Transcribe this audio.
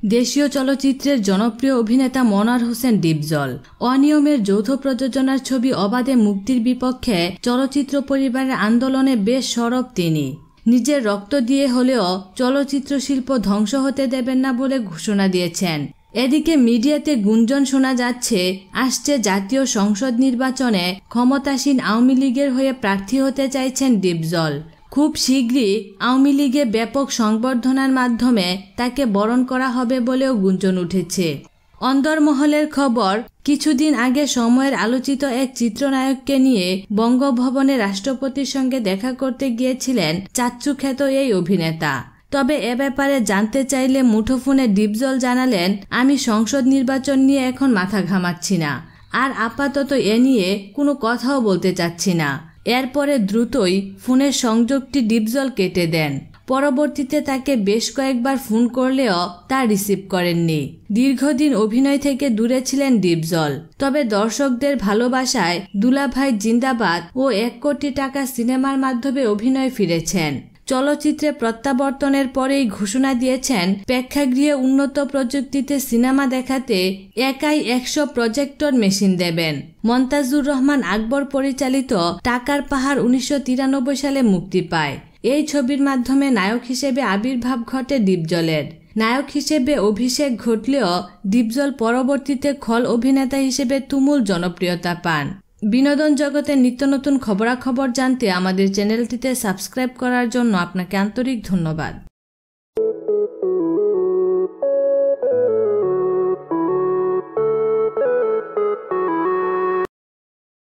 দেশীয় চলচ্চিত্রের জনপ্রিয় অভিনেতা মনোয়ার হোসেন ডিপজল অনিয়মের যৌথ প্রযোজনার ছবি অবাধে মুক্তির বিপক্ষে চলচ্চিত্র পরিবারের আন্দোলনে বেশ সরব তিনি। নিজের রক্ত দিয়ে হলেও চলচ্চিত্র শিল্প ধ্বংস হতে দেবেন না বলে ঘোষণা দিয়েছেন। এদিকে মিডিয়াতে গুঞ্জন শোনা যাচ্ছে আসছে জাতীয় সংসদ নির্বাচনে ক্ষমতাসীন আওয়ামী লীগের হয়ে প্রার্থী হতে চাইছেন ডিপজল। খুব শীঘ্রই আওয়ামী লীগে ব্যাপক সংবর্ধনার মাধ্যমে তাকে বরণ করা হবে বলেও গুঞ্জন উঠেছে। অন্দরমহলের খবর, কিছুদিন আগে সময়ের আলোচিত এক চিত্রনায়ককে নিয়ে বঙ্গভবনে রাষ্ট্রপতির সঙ্গে দেখা করতে গিয়েছিলেন চাচ্চু খ্যাত এই অভিনেতা। তবে এ ব্যাপারে জানতে চাইলে মুঠোফোনে ডিপজল জানালেন, আমি সংসদ নির্বাচন নিয়ে এখন মাথা ঘামাচ্ছি না, আর আপাতত এ নিয়ে কোনো কথাও বলতে চাচ্ছি না। এরপরে দ্রুতই ফোনের সংযোগটি ডিপজল কেটে দেন। পরবর্তীতে তাকে বেশ কয়েকবার ফোন করলেও তা রিসিভ করেননি। দীর্ঘদিন অভিনয় থেকে দূরে ছিলেন ডিপজল। তবে দর্শকদের ভালোবাসায় দুলাভাই জিন্দাবাদ ও 1 কোটি টাকা সিনেমার মাধ্যমে অভিনয় ফিরেছেন। চলচ্চিত্রে প্রত্যাবর্তনের পরেই ঘোষণা দিয়েছেন প্রেক্ষাগৃহে উন্নত প্রযুক্তিতে সিনেমা দেখাতে একাই 100 প্রজেক্টর মেশিন দেবেন। মন্তাজুর রহমান আকবর পরিচালিত টাকার পাহাড় 1993 সালে মুক্তি পায়। এই ছবির মাধ্যমে নায়ক হিসেবে আবির্ভাব ঘটে ডিপজলের। নায়ক হিসেবে অভিষেক ঘটলেও ডিপজল পরবর্তীতে খল অভিনেতা হিসেবে তুমুল জনপ্রিয়তা পান। বিনোদন জগতের নিত্য নতুন খবরাখবর জানতে আমাদের চ্যানেলটিতে সাবস্ক্রাইব করার জন্য আপনাকে আন্তরিক ধন্যবাদ।